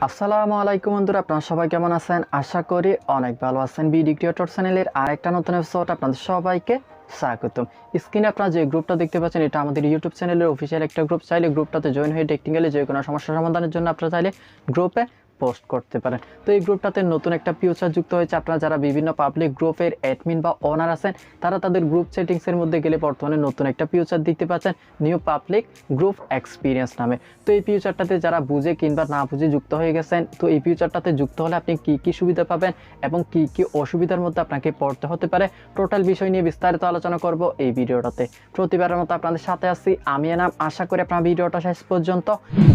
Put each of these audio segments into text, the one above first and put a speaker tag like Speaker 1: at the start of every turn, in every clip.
Speaker 1: আসসালামু আলাইকুম বন্ধুরা, আপনারা সবাই কেমন আছেন? আশা করি অনেক ভালো আছেন। বিডি ক্রিয়েটর চ্যানেলের আরেকটা নতুন এপিসোড আপনাদের সবাইকে স্বাগতম। স্ক্রিনে আপনারা যে গ্রুপটা দেখতে পাচ্ছেন, এটা আমাদের ইউটিউব চ্যানেলের অফিসিয়াল একটা গ্রুপ। চাইলে গ্রুপটাতে জয়েন হয়ে টেকনিক্যালি যে কোনো সমস্যা সমাধানের জন্য আপনারা চাইলে গ্রুপে পোস্ট করতে পারেন। তো এই গ্রুপটাতে নতুন একটা ফিচার যুক্ত হয়েছে। আপনারা যারা বিভিন্ন পাবলিক গ্রুপের অ্যাডমিন বা ওনার আছেন, তারা তাদের গ্রুপ সেটিংসের মধ্যে গেলে বর্তমানে নতুন একটা ফিচার দেখতে পাচ্ছেন, নিউ পাবলিক গ্রুপ এক্সপিরিয়েন্স নামে। তো এই ফিচারটাতে যারা বুঝে কিংবা না বুঝে যুক্ত হয়ে গেছেন, তো এই ফিচারটাতে যুক্ত হলে আপনি কি কি সুবিধা পাবেন এবং কি কি অসুবিধার মধ্যে আপনাকে পড়তে হতে পারে, টোটাল বিষয় নিয়ে বিস্তারিত আলোচনা করব এই ভিডিওটাতে। প্রতিবারের মতো আপনাদের সাথে আছি আমি এনাম। আশা করি আপনার ভিডিওটা শেষ পর্যন্ত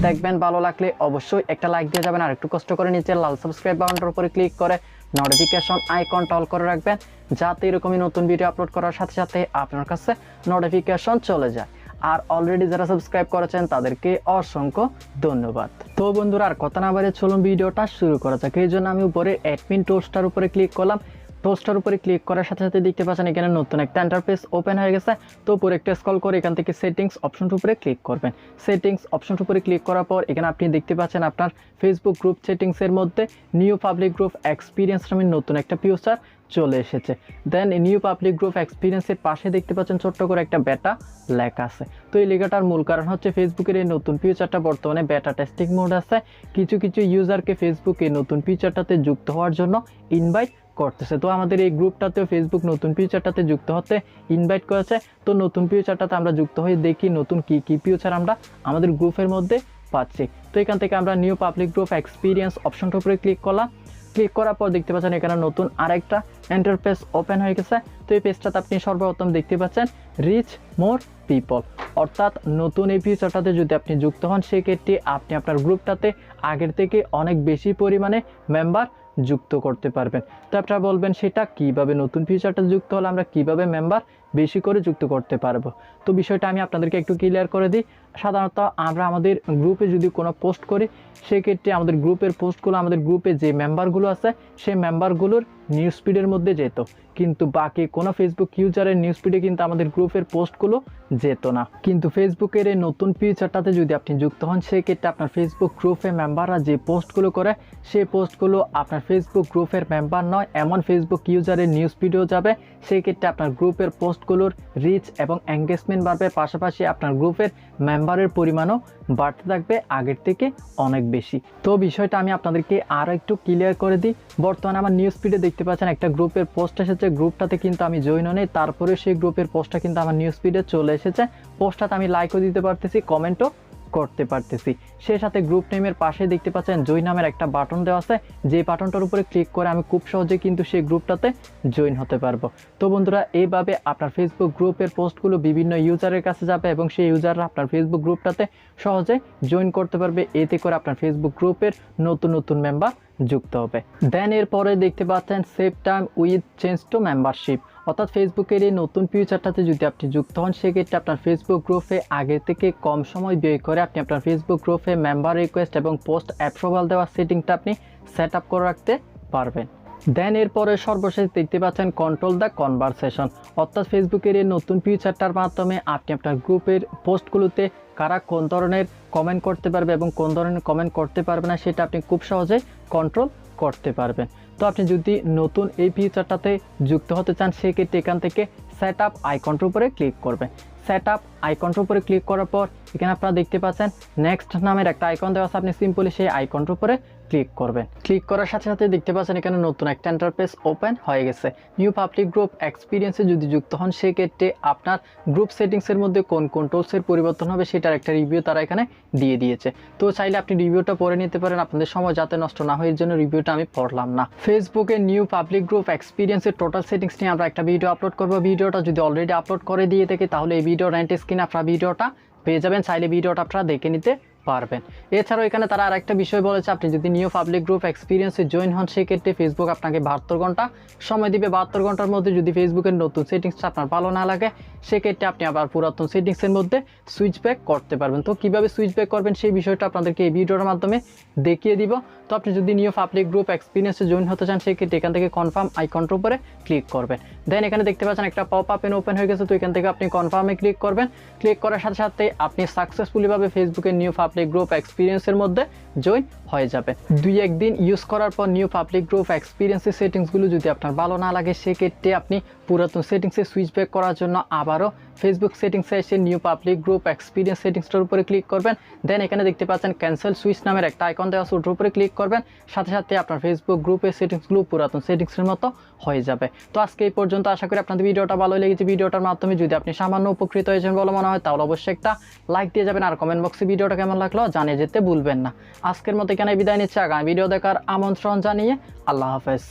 Speaker 1: দেখবেন। ভালো লাগলে অবশ্যই একটা লাইক দিয়ে যাবেন, আর একটু কষ্ট করে নিচে লাল সাবস্ক্রাইব বাটনটার উপরে ক্লিক করে নোটিফিকেশন আইকনটা অল করে রাখবেন, যাতে এরকমই নতুন ভিডিও আপলোড করার সাথে সাথে আপনার কাছে নোটিফিকেশন চলে যায়। আর অলরেডি যারা সাবস্ক্রাইব করেছেন তাদেরকে অসংখ্য ধন্যবাদ। তো বন্ধুরা, আর কথা না বাড়িয়ে চলুন ভিডিওটা শুরু করা যাক। এই জন্য আমি উপরে অ্যাডমিন টুলসটার উপরে ক্লিক করলাম। পোস্টার উপরে ক্লিক করার সাথে সাথে দেখতে পাচ্ছেন এখানে নতুন একটা ইন্টারফেস ওপেন হয়ে গেছে। তো উপরে একটা স্ক্রল করে এখান থেকে সেটিংস অপশনটার উপরে ক্লিক করবেন। সেটিংস অপশনটার উপরে ক্লিক করার পর এখানে আপনি দেখতে পাচ্ছেন আপনার ফেসবুক গ্রুপ সেটিংসের মধ্যে নিউ পাবলিক গ্রুপ এক্সপিরিয়েন্স নামে নতুন একটা ফিচার চলে এসেছে। দেন নিউ পাবলিক গ্রুপ এক্সপিরিয়েন্সের পাশে দেখতে পাচ্ছেন ছোট্ট করে একটা বেটা লেখা আছে। তো এই লেখাটার মূল কারণ হচ্ছে ফেসবুকের এই নতুন ফিচারটা বর্তমানে বেটা টেস্টিং মোড আছে। কিছু কিছু ইউজারকে ফেসবুক এই নতুন ফিচারটাতে যুক্ত হওয়ার জন্য ইনভাইট করতেছে। তো আমাদের এই গ্রুপটাতেও ফেসবুক নতুন ফিচারটাতে যুক্ত হতে ইনভাইট করেছে। তো নতুন ফিচারটাতে আমরা যুক্ত হয়ে দেখি নতুন কি কি ফিচার আমরা আমাদের গ্রুপের মধ্যে পাচ্ছি। তো এখান থেকে আমরা নিউ পাবলিক গ্রুপ এক্সপিরিয়েন্স অপশনটার উপরে ক্লিক করলাম। ক্লিক করার পর দেখতে পাচ্ছেন এখানে নতুন আরেকটা ইন্টারফেস ওপেন হয়ে গেছে। তো এই পেজটাতে আপনি সর্বপ্রথম দেখতে পাচ্ছেন রিচ মোর পিপল, অর্থাৎ নতুন এই ফিচারটাতে যদি আপনি যুক্ত হন, সেক্ষেত্রে আপনি আপনার গ্রুপটাতে আগের থেকে অনেক বেশি পরিমাণে মেম্বার যুক্ত করতে পারবেন। তো আপনারা বলবেন সেটা কিভাবে, নতুন ফিচারটা যুক্ত হলে আমরা কিভাবে মেম্বার বেশি করে যুক্ত করতে পারবো। তো বিষয়টা আমি আপনাদেরকে একটু ক্লিয়ার করে দিই। সাধারণত আমরা আমাদের গ্রুপে যদি কোনো পোস্ট করি, সেক্ষেত্রে আমাদের গ্রুপের পোস্টগুলো আমাদের গ্রুপে যে মেম্বারগুলো আছে সেই মেম্বারগুলোর নিউজ ফিডের মধ্যে যেত, কিন্তু বাকি কোনো ফেসবুক ইউজারের নিউজ ফিডে কিন্তু আমাদের গ্রুপের পোস্টগুলো যেত না। কিন্তু ফেসবুকের এই নতুন ফিচারটাতে যদি আপনি যুক্ত হন, সেক্ষেত্রে আপনার ফেসবুক গ্রুপে মেম্বাররা যে পোস্টগুলো করে সেই পোস্টগুলো আপনার ফেসবুক গ্রুপের মেম্বার নয় এমন ফেসবুক ইউজারের নিউজ ফিডেও যাবে। সেক্ষেত্রে আপনার গ্রুপের পোস্টগুলোর রিচ এবং এঙ্গেজমেন্ট বাড়বে, পাশাপাশি আপনার গ্রুপের মেম্বারের পরিমাণও বাড়তে থাকবে আগের থেকে অনেক বেশি। তো বিষয়টা আমি আপনাদেরকে আরও একটু ক্লিয়ার করে দিই। বর্তমানে আমার নিউজ ফিডে দেখতে পাচ্ছেন একটা গ্রুপের পোস্ট এসেছে। গ্রুপটাতে কিন্তু আমি জয়েন হই, তারপরে সেই গ্রুপের পোস্টটা কিন্তু আমার নিউজ ফিডে চলে এসেছে। পোস্টটাতে আমি লাইকও দিতে পারতেছি, কমেন্টও করতে পারতেছি। সেই সাথে গ্রুপ নেমের পাশে দেখতে পাচ্ছেন জয়েন নামের একটা বাটন দেওয়া আছে। যে বাটনটার উপরে ক্লিক করে আমি খুব সহজে কিন্তু সেই গ্রুপটাতে জয়েন হতে পারবো। তো বন্ধুরা, এইভাবে আপনার ফেসবুক গ্রুপের পোস্টগুলো বিভিন্ন ইউজারের কাছে যাবে এবং সেই ইউজাররা আপনার ফেসবুক গ্রুপটাতে সহজে জয়েন করতে পারবে। এতে করে আপনার ফেসবুক গ্রুপের নতুন নতুন মেম্বার যুক্ত হবে। দেন এরপরে দেখতে পাচ্ছেন save time with change to membership, অর্থাৎ ফেসবুকের এই নতুন ফিচারটাতে যদি আপনি যুক্ত হন, সেক্ষেত্রে আপনার ফেসবুক গ্রুপে আগে থেকে কম সময় ব্যয় করে আপনি আপনার ফেসবুক গ্রুপে মেম্বার রিকোয়েস্ট এবং পোস্ট অ্যাপ্রুভাল দেওয়ার সেটিংটা আপনি সেট আপ করে রাখতে পারবেন। দেন এরপরে সর্বশেষ দেখতে পাচ্ছেন কন্ট্রোল দ্য কনভারসেশন, অর্থাৎ ফেসবুকের এই নতুন ফিচারটার মাধ্যমে আপনি আপনার গ্রুপের পোস্টগুলোতে কারা কোন ধরনের কমেন্ট করতে পারবে এবং কোন ধরনের কমেন্ট করতে পারবে না, সেটা আপনি খুব সহজে কন্ট্রোল করতে পারবেন। তো আপনি যদি নতুন এই ফিচারটাতে যুক্ত হতে চান, সেক্ষেত্রে এখান থেকে সেট আপ আইকনটার উপরে ক্লিক করবেন। সেট আপ আইকনটার উপরে ক্লিক করার পর এখানে আপনারা দেখতে পাচ্ছেন নেক্সট নামের একটা আইকন দেওয়া আছে। আপনি সিম্পলি সেই আইকনটার উপরে ক্লিক করবেন। ক্লিক করার সাথে সাথে দেখতে পাচ্ছেন এখানে নতুন একটা ইন্টারফেস ওপেন হয়ে গেছে। নিউ পাবলিক গ্রুপ এক্সপিরিয়েন্সে যদি যুক্ত হন, সেক্ষেত্রে আপনার গ্রুপ সেটিংসের মধ্যে কোন কোন টুলসের পরিবর্তন হবে সেটার একটা রিভিউ তারা এখানে দিয়ে দিয়েছে। তো চাইলে আপনি রিভিউটা পড়ে নিতে পারেন, আপনাদের সময় যাতে নষ্ট না হয় এর জন্য রিভিউটা আমি পড়লাম না। ফেসবুকের নিউ পাবলিক গ্রুপ এক্সপিরিয়েন্সের টোটাল সেটিংস নিয়ে আমরা একটা ভিডিও আপলোড করবো। ভিডিওটা যদি অলরেডি আপলোড করে দিয়ে থাকে, তাহলে এই ভিডিও রাইট স্ক্রিনে আপনারা ভিডিওটা পেয়ে যাবেন। চাইলে ভিডিওটা আপনারা দেখে নিতে পারবেন। এছাড়াও এখানে তারা আরেকটা বিষয় বলেছে, আপনি যদি নিউ পাবলিক গ্রুপ এক্সপিরিয়েন্সে জয়েন হন, সেক্ষেত্রে ফেসবুক আপনাকে 72 ঘন্টা সময় দিবে। 72 ঘন্টার মধ্যে যদি ফেসবুকের নতুন সেটিংসটা আপনার ভালো না লাগে, সেক্ষেত্রে আপনি আবার পুরাতন সেটিংসের মধ্যে সুইচ ব্যাক করতে পারবেন। তো কীভাবে সুইচ ব্যাক করবেন সেই বিষয়টা আপনাদেরকে এই ভিডিওর মাধ্যমে দেখিয়ে দিব। তো আপনি যদি নিউ পাবলিক গ্রুপ এক্সপিরিয়েন্সে জয়েন হতে চান, সেক্ষেত্রে এখান থেকে কনফার্ম আইকনটার উপরে ক্লিক করবেন। দেন এখানে দেখতে পাচ্ছেন একটা পপ আপ ওপেন হয়ে গেছে। তো এখান থেকে আপনি কনফার্মে ক্লিক করবেন। ক্লিক করার সাথে সাথে আপনি সাকসেসফুলিভাবে ফেসবুকের নিউ পাবলিক গ্রুপ এক্সপিরিয়েন্সের মধ্যে জয়েন হয়ে যাবে। 2-1 দিন ইউজ করার পর নিউ পাবলিক গ্রুপ এক্সপিরিয়েন্সের সেটিংসগুলো যদি আপনার ভালো না লাগে, সেক্ষেত্রে আপনি পুরাতন সেটিংসে সুইচ ব্যাক করার জন্য আবারও ফেসবুক সেটিংসে এসে নিউ পাবলিক গ্রুপ এক্সপিরিয়েন্স সেটিংসটার উপরে ক্লিক করবেন। দেন এখানে দেখতে পাচ্ছেন ক্যান্সেল সুইচ নামের একটা আইকন দেওয়া আছে, ওটার উপরে ক্লিক করবেন। সাথে সাথে আপনার ফেসবুক গ্রুপের সেটিংসগুলো পুরাতন সেটিংসের মতো হয়ে যাবে। তো আজকে এই পর্যন্ত। আশা করি আপনাদের ভিডিওটা ভালো লেগেছে। ভিডিওটার মাধ্যমে যদি আপনি সামান্য উপকৃত হয়েছেন বলে মনে হয়, তাহলে অবশ্যই একটা লাইক দিয়ে যাবেন, আর কমেন্ট বক্সে ভিডিওটা কেমন লাগলো জানিয়ে যেতে ভুলবেন না। আজকের মতো এখানে বিদায় নিচ্ছে। আগামী ভিডিও দেখার আমন্ত্রণ জানিয়ে আল্লাহ হাফেজ।